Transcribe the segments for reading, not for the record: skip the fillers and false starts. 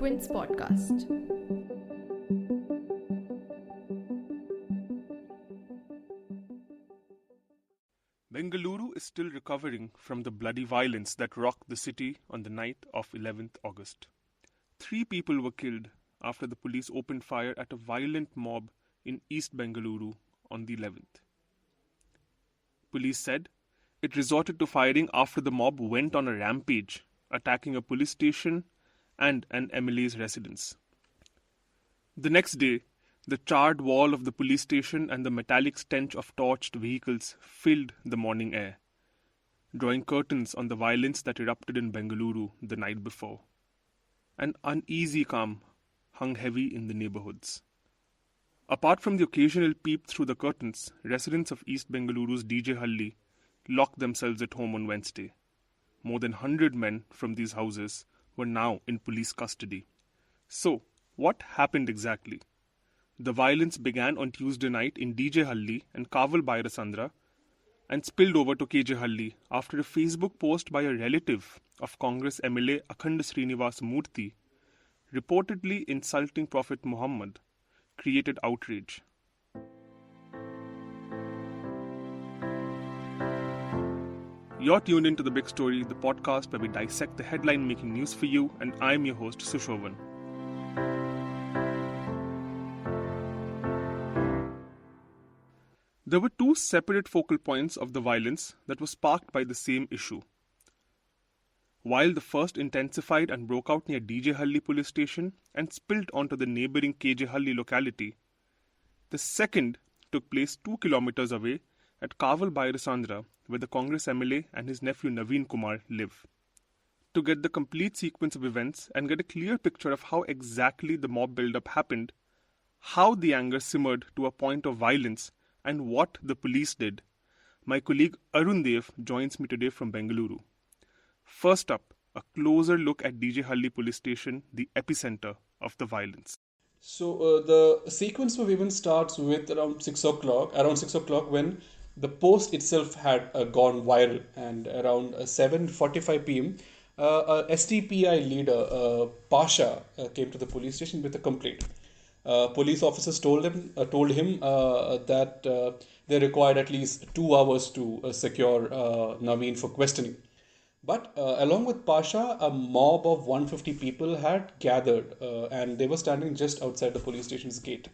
Quint's podcast. Bengaluru is still recovering from the bloody violence that rocked the city on the night of 11th August. 3 people were killed after the police opened fire at a violent mob in East Bengaluru on the 11th. Police said it resorted to firing after the mob went on a rampage, attacking a police station and an MLA's residence. The next day, the charred wall of the police station and the metallic stench of torched vehicles filled the morning air, drawing curtains on the violence that erupted in Bengaluru the night before. An uneasy calm hung heavy in the neighbourhoods. Apart from the occasional peep through the curtains, residents of East Bengaluru's Halli locked themselves at home on Wednesday. More than 100 men from these houses were now in police custody. So, what happened exactly? The violence began on Tuesday night in Halli and Kaval Bairasandra and spilled over to Halli after a Facebook post by a relative of Congress MLA Akhand Srinivas Murthy, reportedly insulting Prophet Muhammad, created outrage. You're tuned into The Big Story, the podcast where we dissect the headline-making news for you, and I'm your host, Sushovan. There were 2 separate focal points of the violence that was sparked by the same issue. While the first intensified and broke out near Halli police station and spilled onto the neighbouring Halli locality, the second took place 2 kilometres away at Kaval Bairasandra, where the Congress MLA and his nephew Naveen Kumar live. To get the complete sequence of events and get a clear picture of how exactly the mob build-up happened, how the anger simmered to a point of violence, and what the police did, my colleague Arun Dev joins me today from Bengaluru. First up, a closer look at Halli police station, the epicenter of the violence. So the sequence of events starts with around 6 o'clock when the post itself had gone viral, and around 7:45 p.m. A STPI leader, Pasha, came to the police station with a complaint. Police officers told him that they required at least 2 hours to secure Naveen for questioning. But along with Pasha, a mob of 150 people had gathered and they were standing just outside the police station's gate.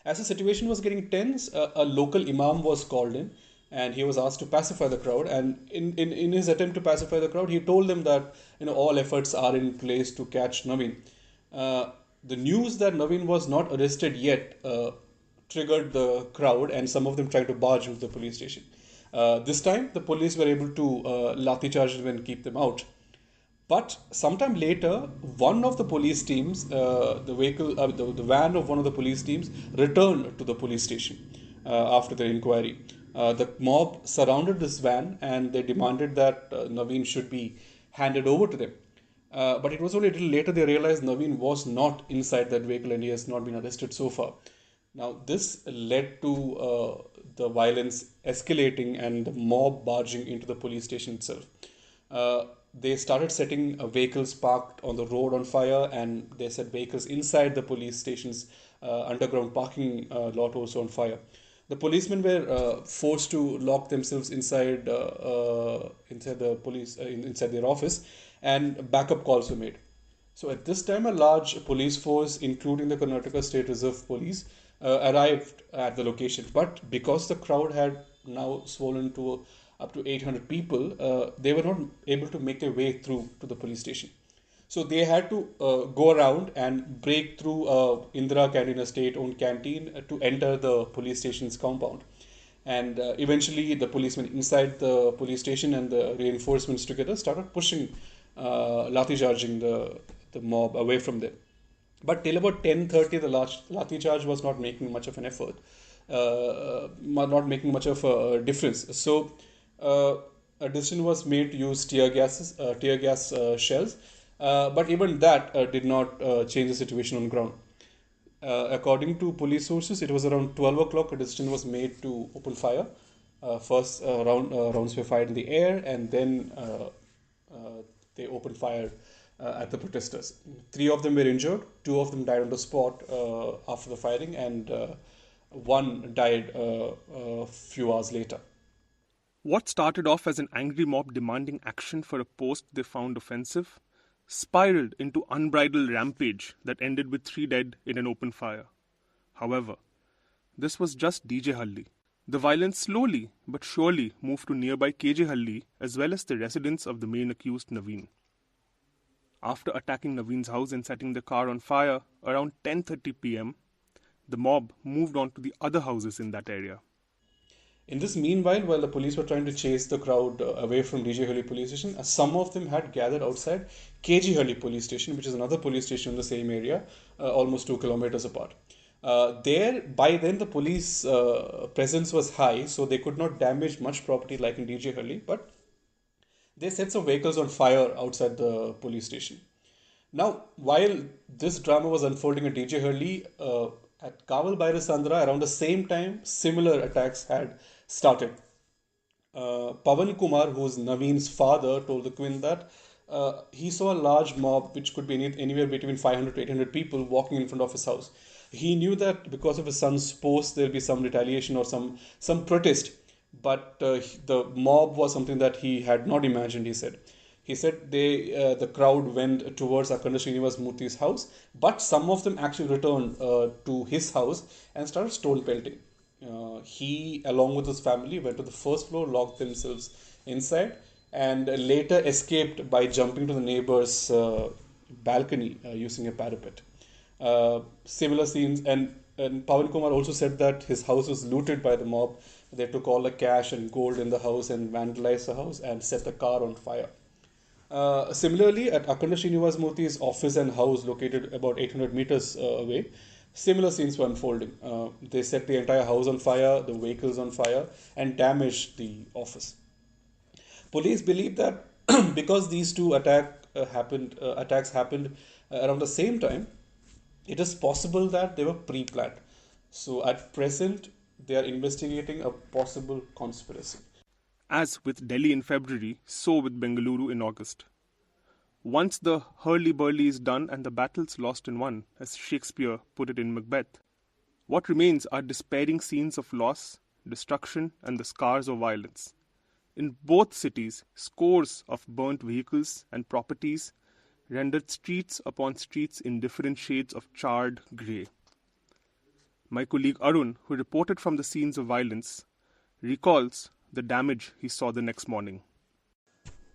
As the situation was getting tense, a local imam was called in and he was asked to pacify the crowd. And in his attempt to pacify the crowd, he told them that all efforts are in place to catch Naveen. The news that Naveen was not arrested yet triggered the crowd, and some of them tried to barge into the police station. This time, the police were able to lathi charge them and keep them out. But sometime later, one of the police teams, the van of one of the police teams, returned to the police station after the inquiry. The mob surrounded this van and they demanded that Naveen should be handed over to them. But it was only a little later they realized Naveen was not inside that vehicle and he has not been arrested so far. Now, this led to the violence escalating and the mob barging into the police station itself. They started setting vehicles parked on the road on fire, and they set vehicles inside the police station's underground parking lot also on fire. The policemen were forced to lock themselves inside inside their office, and backup calls were made. So at this time, a large police force, including the Karnataka State Reserve Police, arrived at the location. But because the crowd had now swollen to up to 800 people, they were not able to make their way through to the police station. So they had to go around and break through Indira Canteen, a state-owned canteen, to enter the police station's compound. And eventually the policemen inside the police station and the reinforcements together started pushing, lathi charging the mob away from them. But till about 10:30, the lathi charge was not making much of an effort, not making much of a difference. So a decision was made to use tear gas shells, but even that did not change the situation on ground. According to police sources, it was around 12 o'clock a decision was made to open fire. First rounds were fired in the air, and then they opened fire at the protesters. Three of them were injured, two of them died on the spot after the firing, and one died a few hours later. What started off as an angry mob demanding action for a post they found offensive spiraled into unbridled rampage that ended with 3 dead in an open fire. However, this was just DJ Halli. The violence slowly but surely moved to nearby KJ Halli as well as the residence of the main accused Naveen. After attacking Naveen's house and setting the car on fire around 10:30 p.m., the mob moved on to the other houses in that area. In this meanwhile, while the police were trying to chase the crowd away from DJ Halli police station, some of them had gathered outside KG Halli police station, which is another police station in the same area, almost 2 kilometers apart. There, by then, the police presence was high, so they could not damage much property like in DJ Halli, but they set some vehicles on fire outside the police station. Now, while this drama was unfolding at DJ Hurley, at Kaval Bhaira Sandra, around the same time, similar attacks had started. Pavan Kumar, who's Naveen's father, told the Quint that he saw a large mob, which could be anywhere between 500 to 800 people, walking in front of his house. He knew that because of his son's post, there'll be some retaliation or some protest. But the mob was something that he had not imagined, he said. He said the crowd went towards Akhanda Srinivas Murthy's house, but some of them actually returned to his house and started stone pelting. He, along with his family, went to the first floor, locked themselves inside, and later escaped by jumping to the neighbor's balcony using a parapet. Similar scenes, and Pawan Kumar also said that his house was looted by the mob. They took all the cash and gold in the house and vandalized the house and set the car on fire. Similarly, at Akhanda Srinivas Murthy's office and house, located about 800 meters away, similar scenes were unfolding. They set the entire house on fire, the vehicles on fire, and damaged the office. Police believe that because these two attacks happened around the same time, it is possible that they were pre-planned. So at present, they are investigating a possible conspiracy. As with Delhi in February, so with Bengaluru in August. Once the hurly-burly is done and the battle's lost and won, as Shakespeare put it in Macbeth, what remains are despairing scenes of loss, destruction, and the scars of violence. In both cities, scores of burnt vehicles and properties rendered streets upon streets in different shades of charred grey. My colleague Arun, who reported from the scenes of violence, recalls the damage he saw the next morning.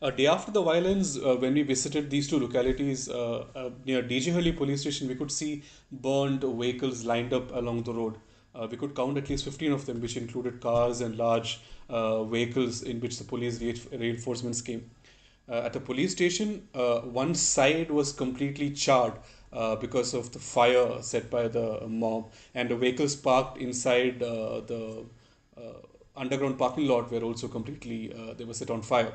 A day after the violence, when we visited these two localities near Dejihalli police station, we could see burned vehicles lined up along the road. We could count at least 15 of them, which included cars and large vehicles in which the police reinforcements came. At the police station, one side was completely charred because of the fire set by the mob, and the vehicles parked inside the underground parking lot were also completely they were set on fire.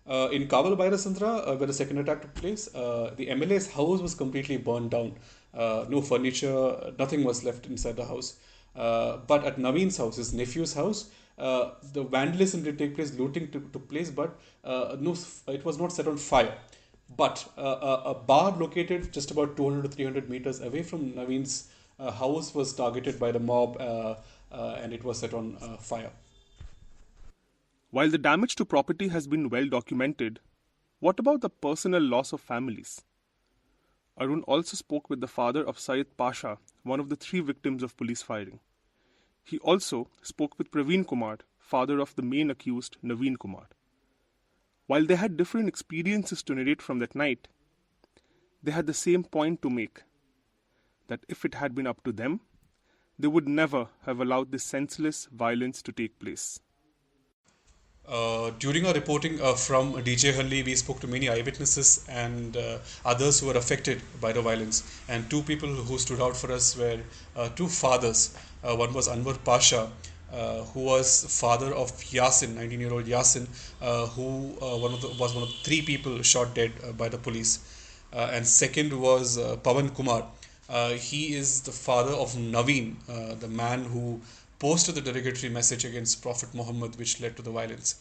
In Kaval Bhaira Sandra, where the second attack took place, the MLA's house was completely burned down. No furniture, nothing was left inside the house. But at Naveen's house, his nephew's house, the vandalism did take place, looting took place, but no, it was not set on fire. But a bar located just about 200 to 300 meters away from Naveen's house was targeted by the mob and it was set on fire. While the damage to property has been well documented, what about the personal loss of families? Arun also spoke with the father of Syed Pasha, one of the 3 victims of police firing. He also spoke with Praveen Kumar, father of the main accused Naveen Kumar. While they had different experiences to narrate from that night, they had the same point to make, that if it had been up to them, they would never have allowed this senseless violence to take place. During our reporting from DJ Halli, we spoke to many eyewitnesses and others who were affected by the violence. And 2 people who stood out for us were 2 fathers. One was Anwar Pasha, who was father of Yasin, 19-year-old Yasin, who was one of 3 people shot dead by the police. And second was Pavan Kumar. He is the father of Naveen, the man who posted the derogatory message against Prophet Muhammad, which led to the violence.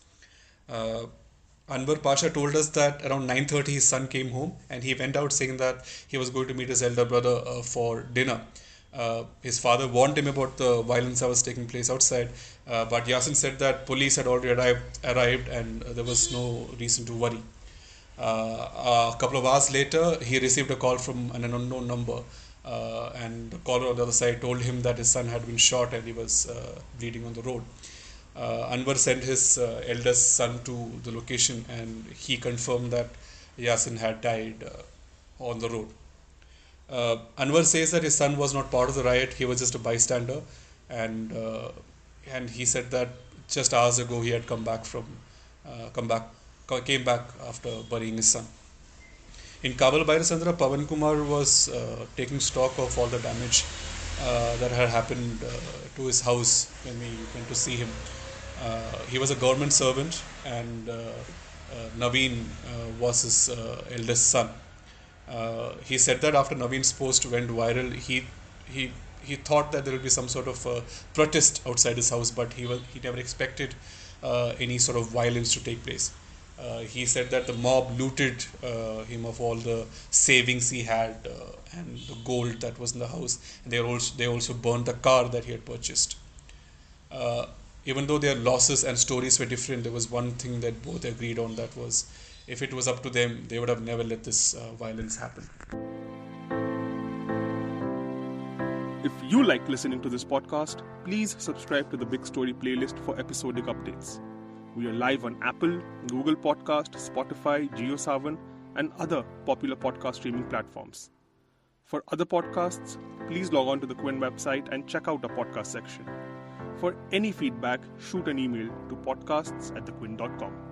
Anwar Pasha told us that around 9:30 his son came home and he went out saying that he was going to meet his elder brother for dinner. His father warned him about the violence that was taking place outside, but Yasin said that police had already arrived and there was no reason to worry. A couple of hours later, he received a call from an unknown number, and the caller on the other side told him that his son had been shot and he was bleeding on the road. Anwar sent his eldest son to the location and he confirmed that Yasin had died on the road. Anwar says that his son was not part of the riot; he was just a bystander, and he said that just hours ago he had come back came back after burying his son. In Kabul, Bhairasandra, Pavan Kumar was taking stock of all the damage that had happened to his house when we went to see him. He was a government servant, and Naveen was his eldest son. He said that after Naveen's post went viral, he thought that there would be some sort of protest outside his house, but he never expected any sort of violence to take place. He said that the mob looted him of all the savings he had and the gold that was in the house, and they also burned the car that he had purchased. Even though their losses and stories were different, there was one thing that both agreed on, that was if it was up to them, they would have never let this violence happen. If you like listening to this podcast, please subscribe to the Big Story playlist for episodic updates. We are live on Apple, Google Podcast, Spotify, JioSaavn, and other popular podcast streaming platforms. For other podcasts, please log on to the Quint website and check out our podcast section. For any feedback, shoot an email to podcasts@thequint.com.